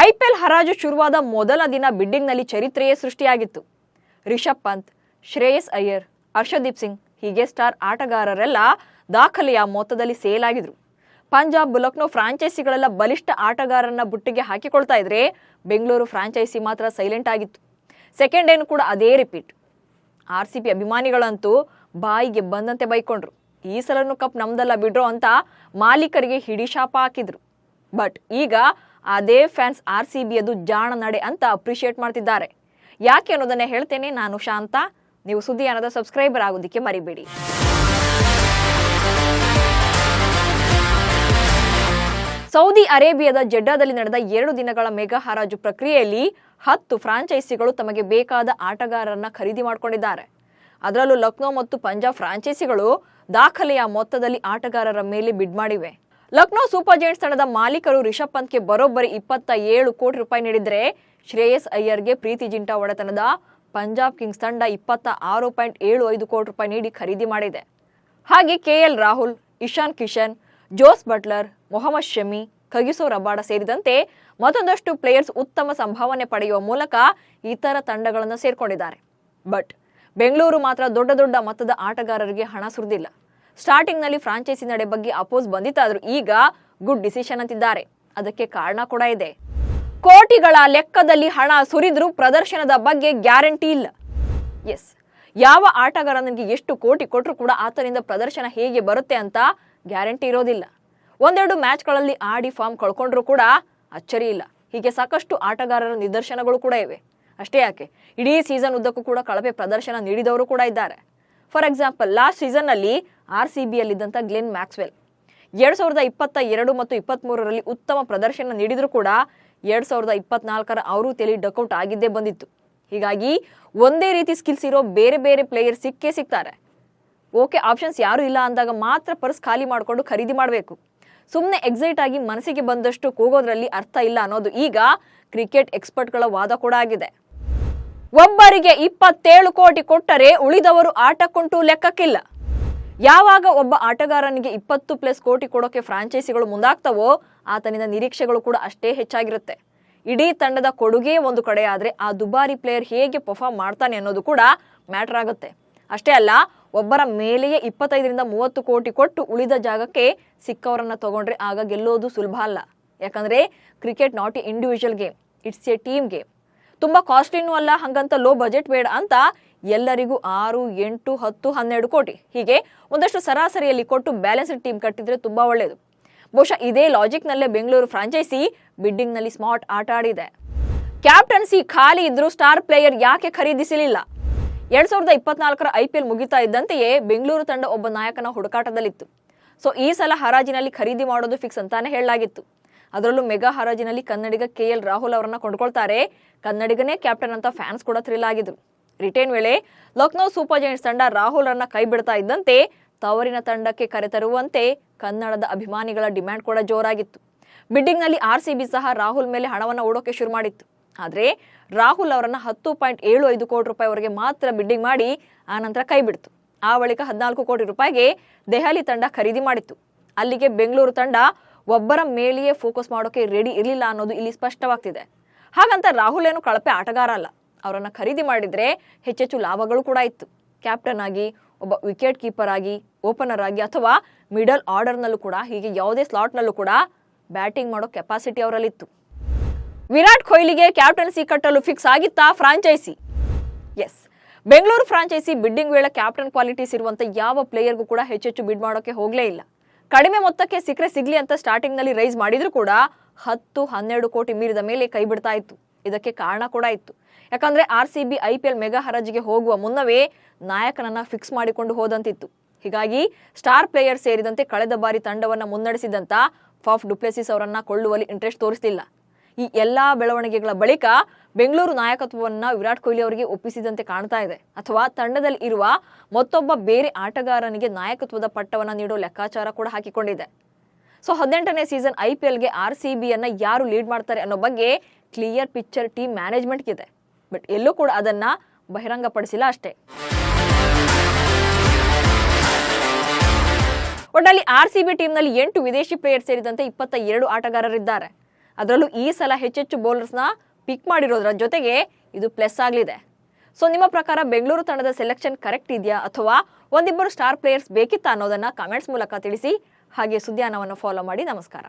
IPL ಹರಾಜು ಶುರುವಾದ ಮೊದಲ ದಿನ ಬಿಡ್ಡಿಂಗ್ನಲ್ಲಿ ಚರಿತ್ರೆಯೇ ಸೃಷ್ಟಿಯಾಗಿತ್ತು. ರಿಷಬ್ ಪಂತ್, ಶ್ರೇಯಸ್ ಅಯ್ಯರ್, ಹರ್ಷದೀಪ್ ಸಿಂಗ್ ಹೀಗೆ ಸ್ಟಾರ್ ಆಟಗಾರರೆಲ್ಲ ದಾಖಲೆಯ ಮೊತ್ತದಲ್ಲಿ ಸೇಲ್ ಆಗಿದ್ರು. ಪಂಜಾಬ್, ಲಕ್ನೋ ಫ್ರಾಂಚೈಸಿಗಳೆಲ್ಲ ಬಲಿಷ್ಠ ಆಟಗಾರರನ್ನ ಬುಟ್ಟಿಗೆ ಹಾಕಿಕೊಳ್ತಾ ಇದ್ರೆ ಬೆಂಗಳೂರು ಫ್ರಾಂಚೈಸಿ ಮಾತ್ರ ಸೈಲೆಂಟ್ ಆಗಿತ್ತು. ಸೆಕೆಂಡ್ ಡೇನು ಕೂಡ ಅದೇ ರಿಪೀಟ್. RCB ಅಭಿಮಾನಿಗಳಂತೂ ಬಾಯಿಗೆ ಬಂದಂತೆ ಬೈಕೊಂಡ್ರು. ಈ ಸಲನು ಕಪ್ ನಮ್ದಲ್ಲ ಬಿಡ್ರೋ ಅಂತ ಮಾಲೀಕರಿಗೆ ಹಿಡಿಶಾಪ ಹಾಕಿದ್ರು. ಬಟ್ ಈಗ ಅದೇ ಫ್ಯಾನ್ಸ್ RCB ಅದು ಜಾಣ ನಡೆ ಅಂತ ಅಪ್ರಿಷಿಯೇಟ್ ಮಾಡ್ತಿದ್ದಾರೆ. ಯಾಕೆ ಅನ್ನೋದನ್ನೇ ಹೇಳ್ತೇನೆ. ನಾನು ಶಾಂತ. ನೀವು ಸುದ್ದಿಯಾನದ ಸಬ್ಸ್ಕ್ರೈಬರ್ ಆಗೋದಕ್ಕೆ ಮರಿಬೇಡಿ. ಸೌದಿ ಅರೇಬಿಯಾದ ಜೆಡ್ಡಾದಲ್ಲಿ ನಡೆದ 2 ದಿನಗಳ ಮೆಗಾ ಹರಾಜು ಪ್ರಕ್ರಿಯೆಯಲ್ಲಿ 10 ಫ್ರಾಂಚೈಸಿಗಳು ತಮಗೆ ಬೇಕಾದ ಆಟಗಾರರನ್ನ ಖರೀದಿ ಮಾಡಿಕೊಂಡಿದ್ದಾರೆ. ಅದರಲ್ಲೂ ಲಕ್ನೋ ಮತ್ತು ಪಂಜಾಬ್ ಫ್ರಾಂಚೈಸಿಗಳು ದಾಖಲೆಯ ಮೊತ್ತದಲ್ಲಿ ಆಟಗಾರರ ಮೇಲೆ ಬಿಡ್ ಮಾಡಿವೆ. ಲಕ್ನೋ ಸೂಪರ್ ಜೈಂಟ್ಸ್ ತಂಡದ ಮಾಲೀಕರು ರಿಷಬ್ ಪಂತ್ಗೆ ಬರೋಬ್ಬರಿ 27 ಕೋಟಿ ರೂಪಾಯಿ ನೀಡಿದ್ರೆ, ಶ್ರೇಯಸ್ ಅಯ್ಯರ್ಗೆ ಪ್ರೀತಿ ಜಿಂಟಾ ಒಡೆತನದ ಪಂಜಾಬ್ ಕಿಂಗ್ಸ್ ತಂಡ 26.75 ಕೋಟಿ ರೂಪಾಯಿ ನೀಡಿ ಖರೀದಿ ಮಾಡಿದೆ. ಹಾಗೆ KL Rahul, Ishan Kishan, Jos Buttler, Mohammad Shami, Kagiso Rabada ಸೇರಿದಂತೆ ಮತ್ತೊಂದಷ್ಟು ಪ್ಲೇಯರ್ಸ್ ಉತ್ತಮ ಸಂಭಾವನೆ ಪಡೆಯುವ ಮೂಲಕ ಇತರ ತಂಡಗಳನ್ನು ಸೇರ್ಕೊಂಡಿದ್ದಾರೆ. ಬಟ್ ಬೆಂಗಳೂರು ಮಾತ್ರ ದೊಡ್ಡ ದೊಡ್ಡ ಮೊತ್ತದ ಆಟಗಾರರಿಗೆ ಹಣ ಸುರಿದಿಲ್ಲ. ಸ್ಟಾರ್ಟಿಂಗ್ನಲ್ಲಿ ಫ್ರಾಂಚೈಸಿ ನಡೆ ಬಗ್ಗೆ ಅಪೋಸ್ ಬಂದಿತ್ತಾದ್ರೂ ಈಗ ಗುಡ್ ಡಿಸಿಷನ್ ಅಂತಿದ್ದಾರೆ. ಅದಕ್ಕೆ ಕಾರಣ ಕೂಡ ಇದೆ. ಕೋಟಿಗಳ ಲೆಕ್ಕದಲ್ಲಿ ಹಣ ಸುರಿದ್ರೂ ಪ್ರದರ್ಶನದ ಬಗ್ಗೆ ಗ್ಯಾರಂಟಿ ಇಲ್ಲ. ಎಸ್, ಯಾವ ಆಟಗಾರನಿಗೆ ಎಷ್ಟು ಕೋಟಿ ಕೊಟ್ಟರು ಕೂಡ ಆತನಿಂದ ಪ್ರದರ್ಶನ ಹೇಗೆ ಬರುತ್ತೆ ಅಂತ ಗ್ಯಾರಂಟಿ ಇರೋದಿಲ್ಲ. ಒಂದೆರಡು ಮ್ಯಾಚ್ಗಳಲ್ಲಿ ಆಡಿ ಫಾರ್ಮ್ ಕಳ್ಕೊಂಡ್ರು ಕೂಡ ಅಚ್ಚರಿ ಇಲ್ಲ. ಹೀಗೆ ಸಾಕಷ್ಟು ಆಟಗಾರರ ನಿದರ್ಶನಗಳು ಕೂಡ ಇವೆ. ಅಷ್ಟೇ ಯಾಕೆ, ಇಡೀ ಸೀಸನ್ ಉದ್ದಕ್ಕೂ ಕೂಡ ಕಳಪೆ ಪ್ರದರ್ಶನ ನೀಡಿದವರು ಕೂಡ ಇದ್ದಾರೆ. ಫಾರ್ ಎಕ್ಸಾಂಪಲ್, ಲಾಸ್ಟ್ ಸೀಸನ್ನಲ್ಲಿ RCBಯಲ್ಲಿದ್ದಂಥ ಗ್ಲೆನ್ ಮ್ಯಾಕ್ಸ್ವೆಲ್ 2022 ಮತ್ತು 23ರಲ್ಲಿ ಉತ್ತಮ ಪ್ರದರ್ಶನ ನೀಡಿದ್ರು ಕೂಡ 2024ರ ಅವರು ತಲೆ ಡಕ್ಔಟ್ ಆಗಿದ್ದೇ ಬಂದಿತ್ತು. ಹೀಗಾಗಿ ಒಂದೇ ರೀತಿ ಸ್ಕಿಲ್ಸ್ ಇರೋ ಬೇರೆ ಬೇರೆ ಪ್ಲೇಯರ್ ಸಿಕ್ಕೇ ಸಿಗ್ತಾರೆ. ಓಕೆ, ಆಪ್ಷನ್ಸ್ ಯಾರು ಇಲ್ಲ ಅಂದಾಗ ಮಾತ್ರ ಪರ್ಸ್ ಖಾಲಿ ಮಾಡಿಕೊಂಡು ಖರೀದಿ ಮಾಡಬೇಕು. ಸುಮ್ಮನೆ ಎಕ್ಸೈಟ್ ಆಗಿ ಮನಸ್ಸಿಗೆ ಬಂದಷ್ಟು ಕೂಗೋದ್ರಲ್ಲಿ ಅರ್ಥ ಇಲ್ಲ ಅನ್ನೋದು ಈಗ ಕ್ರಿಕೆಟ್ ಎಕ್ಸ್ಪರ್ಟ್ಗಳ ವಾದ ಕೂಡ ಆಗಿದೆ. ಒಬ್ಬರಿಗೆ 27 ಕೋಟಿ ಕೊಟ್ಟರೆ ಉಳಿದವರು ಆಟಕ್ಕುಂಟು ಲೆಕ್ಕಕ್ಕಿಲ್ಲ. ಯಾವಾಗ ಒಬ್ಬ ಆಟಗಾರನಿಗೆ 20+ ಕೋಟಿ ಕೊಡೋಕೆ ಫ್ರಾಂಚೈಸಿಗಳು ಮುಂದಾಗ್ತವೋ ಆತನಿಂದ ನಿರೀಕ್ಷೆಗಳು ಕೂಡ ಅಷ್ಟೇ ಹೆಚ್ಚಾಗಿರುತ್ತೆ. ಇಡೀ ತಂಡದ ಕೊಡುಗೆ ಒಂದು ಕಡೆ ಆದ್ರೆ ಆ ದುಬಾರಿ ಪ್ಲೇಯರ್ ಹೇಗೆ ಪರ್ಫಾರ್ಮ್ ಮಾಡ್ತಾನೆ ಅನ್ನೋದು ಕೂಡ ಮ್ಯಾಟರ್ ಆಗುತ್ತೆ. ಅಷ್ಟೇ ಅಲ್ಲ, ಒಬ್ಬರ ಮೇಲೆಯೇ 25-30 ಕೋಟಿ ಕೊಟ್ಟು ಉಳಿದ ಜಾಗಕ್ಕೆ ಸಿಕ್ಕವರನ್ನ ತಗೊಂಡ್ರೆ ಆಗ ಗೆಲ್ಲೋದು ಸುಲಭ ಅಲ್ಲ. ಯಾಕಂದ್ರೆ cricket not A individual game, it's A team game. ತುಂಬಾ ಕಾಸ್ಟ್ಲಿನೂ ಅಲ್ಲ, ಹಂಗಂತ ಲೋ ಬಜೆಟ್ ಬೇಡ ಅಂತ ಎಲ್ಲರಿಗೂ 6, 8, 10, 12 ಕೋಟಿ ಹೀಗೆ ಒಂದಷ್ಟು ಸರಾಸರಿಯಲ್ಲಿ ಕೊಟ್ಟು ಬ್ಯಾಲೆನ್ಸ್ಡ್ ಟೀಮ್ ಕಟ್ಟಿದ್ರೆ ತುಂಬಾ ಒಳ್ಳೆಯದು. ಬಹುಶಃ ಇದೇ ಲಾಜಿಕ್ ನಲ್ಲೇ ಬೆಂಗಳೂರು ಫ್ರಾಂಚೈಸಿ ಬಿಡ್ಡಿಂಗ್ ನಲ್ಲಿ ಸ್ಮಾರ್ಟ್ ಆಟ ಆಡಿದೆ. ಕ್ಯಾಪ್ಟನ್ಸಿ ಖಾಲಿ ಇದ್ರೂ ಸ್ಟಾರ್ ಪ್ಲೇಯರ್ ಯಾಕೆ ಖರೀದಿಸಲಿಲ್ಲ? 2024ರ IPL ಮುಗಿತಾ ಇದ್ದಂತೆಯೇ ಬೆಂಗಳೂರು ತಂಡ ಒಬ್ಬ ನಾಯಕನ ಹುಡುಕಾಟದಲ್ಲಿತ್ತು. ಸೊ ಈ ಸಲ ಹರಾಜಿನಲ್ಲಿ ಖರೀದಿ ಮಾಡೋದು ಫಿಕ್ಸ್ ಅಂತಾನೆ ಹೇಳಲಾಗಿತ್ತು. ಅದರಲ್ಲೂ ಮೆಗಾ ಹರಾಜಿನಲ್ಲಿ ಕನ್ನಡಿಗ KL ರಾಹುಲ್ ಅವರನ್ನ ಕೊಂಡ್ಕೊಳ್ತಾರೆ. ಕನ್ನಡಿಗನೇ ಕ್ಯಾಪ್ಟನ್ ಅಂತ ಫ್ಯಾನ್ಸ್ ಕೂಡ ಥ್ರಿಲ್ ಆಗಿದ್ರು. ರಿಟೇನ್ ವೇಳೆ ಲಕ್ನೋ ಸೂಪರ್ ಜೈಂಟ್ಸ್ ತಂಡ ರಾಹುಲ್ ರನ್ನ ಕೈ ಬಿಡ್ತಾ ಇದ್ದಂತೆ ತವರಿನ ತಂಡಕ್ಕೆ ಕರೆತರುವಂತೆ ಕನ್ನಡದ ಅಭಿಮಾನಿಗಳ ಡಿಮ್ಯಾಂಡ್ ಕೂಡ ಜೋರಾಗಿತ್ತು. ಬಿಡ್ಡಿಂಗ್ ನಲ್ಲಿ RCB ಸಹ ರಾಹುಲ್ ಮೇಲೆ ಹಣವನ್ನ ಓಡೋಕೆ ಶುರು ಮಾಡಿತ್ತು. ಆದ್ರೆ ರಾಹುಲ್ ಅವರನ್ನ 10.75 ಕೋಟಿ ರೂಪಾಯಿವರೆಗೆ ಮಾತ್ರ ಬಿಡ್ಡಿಂಗ್ ಮಾಡಿ ಆ ನಂತರ ಕೈ ಬಿಡ್ತು. ಆ ಬಳಿಕ 14 ಕೋಟಿ ರೂಪಾಯಿಗೆ ದೆಹಲಿ ತಂಡ ಖರೀದಿ ಮಾಡಿತ್ತು. ಅಲ್ಲಿಗೆ ಬೆಂಗಳೂರು ತಂಡ ಒಬ್ಬರ ಮೇಲೆಯೇ ಫೋಕಸ್ ಮಾಡೋಕೆ ರೆಡಿ ಇರಲಿಲ್ಲ ಅನ್ನೋದು ಇಲ್ಲಿ ಸ್ಪಷ್ಟವಾಗ್ತಿದೆ. ಹಾಗಂತ ರಾಹುಲ್ ಏನು ಕಳಪೆ ಆಟಗಾರ ಅಲ್ಲ. ಅವರನ್ನ ಖರೀದಿ ಮಾಡಿದ್ರೆ ಹೆಚ್ಚೆಚ್ಚು ಲಾಭಗಳು ಕೂಡ ಇತ್ತು. ಕ್ಯಾಪ್ಟನ್ ಆಗಿ, ಒಬ್ಬ ವಿಕೆಟ್ ಕೀಪರ್ ಆಗಿ, ಓಪನರ್ ಆಗಿ ಅಥವಾ ಮಿಡಲ್ ಆರ್ಡರ್ ನಲ್ಲೂ ಕೂಡ, ಹೀಗೆ ಯಾವುದೇ ಸ್ಲಾಟ್ ನಲ್ಲೂ ಕೂಡ ಬ್ಯಾಟಿಂಗ್ ಮಾಡೋ ಕೆಪಾಸಿಟಿ ಅವರಲ್ಲಿತ್ತು. ವಿರಾಟ್ ಕೊಹ್ಲಿಗೆ ಕ್ಯಾಪ್ಟನ್ಸಿ ಕಟ್ಟಲು ಫಿಕ್ಸ್ ಆಗಿತ್ತಾ franchise? Yes, Bengaluru franchise bidding ವೇಳೆ ಕ್ಯಾಪ್ಟನ್ ಕ್ವಾಲಿಟೀಸ್ ಇರುವಂತ ಯಾವ ಪ್ಲೇಯರ್ಗೂ ಕೂಡ ಹೆಚ್ಚೆಚ್ಚು ಬಿಡ್ ಮಾಡೋಕೆ ಹೋಗ್ಲೇ ಇಲ್ಲ. ಕಡಿಮೆ ಮೊತ್ತಕ್ಕೆ ಸಿಕ್ಕರೆ ಸಿಗ್ಲಿ ಅಂತ ಸ್ಟಾರ್ಟಿಂಗ್ ನಲ್ಲಿ ರೈಸ್ ಮಾಡಿದ್ರು ಕೂಡ 10-12 ಕೋಟಿ ಮೀರಿದ ಮೇಲೆ ಕೈ ಬಿಡ್ತಾ ಇತ್ತು. ಇದಕ್ಕೆ ಕಾರಣ ಕೂಡ ಇತ್ತು. ಯಾಕಂದ್ರೆ RCB IPL ಮೆಗಾ ಹರಾಜಿಗೆ ಹೋಗುವ ಮುನ್ನವೇ ನಾಯಕನನ್ನ ಫಿಕ್ಸ್ ಮಾಡಿಕೊಂಡು ಹೋದಂತಿತ್ತು. ಹೀಗಾಗಿ ಸ್ಟಾರ್ ಪ್ಲೇಯರ್ ಸೇರಿದಂತೆ ಕಳೆದ ಬಾರಿ ತಂಡವನ್ನ ಮುನ್ನಡೆಸಿದಂತ ಫಾಫ್ ಡು ಪ್ಲೆಸಿಸ್ ಅವರನ್ನ ಕೊಳ್ಳುವಲ್ಲಿ ಇಂಟ್ರೆಸ್ಟ್ ತೋರಿಸಲಿಲ್ಲ. ಈ ಎಲ್ಲಾ ಬೆಳವಣಿಗೆಗಳ ಬಳಿಕ ಬೆಂಗಳೂರು ನಾಯಕತ್ವವನ್ನ ವಿರಾಟ್ ಕೊಹ್ಲಿ ಅವರಿಗೆ ಒಪ್ಪಿಸಿದಂತೆ ಕಾಣ್ತಾ ಇದೆ. ಅಥವಾ ತಂಡದಲ್ಲಿ ಇರುವ ಮತ್ತೊಬ್ಬ ಬೇರೆ ಆಟಗಾರನಿಗೆ ನಾಯಕತ್ವದ ಪಟ್ಟವನ್ನ ನೀಡೋ ಲೆಕ್ಕಾಚಾರ ಕೂಡ ಹಾಕಿಕೊಂಡಿದೆ. ಸೊ 18ನೇ ಸೀಸನ್ IPLಗೆ RCBಯನ್ನ ಯಾರು ಲೀಡ್ ಮಾಡ್ತಾರೆ ಅನ್ನೋ ಬಗ್ಗೆ ಕ್ಲಿಯರ್ ಪಿಕ್ಚರ್ ಟೀಮ್ ಮ್ಯಾನೇಜ್ಮೆಂಟ್ಗಿದೆ. ಬಟ್ ಎಲ್ಲೂ ಕೂಡ ಅದನ್ನ ಬಹಿರಂಗಪಡಿಸಿಲ್ಲ ಅಷ್ಟೇ. ಒಟ್ಟಲ್ಲಿ RCB ಟೀಮ್ನಲ್ಲಿ 8 ವಿದೇಶಿ ಪ್ಲೇಯರ್ ಸೇರಿದಂತೆ 22 ಆಟಗಾರರಿದ್ದಾರೆ. ಅದರಲ್ಲೂ ಈ ಸಲ ಹೆಚ್ಚೆಚ್ಚು ಬೌಲರ್ಸ್ನ ಪಿಕ್ ಮಾಡಿರೋದ್ರ ಜೊತೆಗೆ ಇದು ಪ್ಲಸ್ ಆಗಲಿದೆ. ಸೊ ನಿಮ್ಮ ಪ್ರಕಾರ ಬೆಂಗಳೂರು ತಂಡದ ಸೆಲೆಕ್ಷನ್ ಕರೆಕ್ಟ್ ಇದೆಯಾ ಅಥವಾ ಒಂದಿಬ್ಬರು ಸ್ಟಾರ್ ಪ್ಲೇಯರ್ಸ್ ಬೇಕಿತ್ತಾ ಅನ್ನೋದನ್ನ ಕಾಮೆಂಟ್ಸ್ ಮೂಲಕ ತಿಳಿಸಿ. ಹಾಗೆ ಸುದ್ದಿಯಾನವನ್ನು ಫಾಲೋ ಮಾಡಿ. ನಮಸ್ಕಾರ.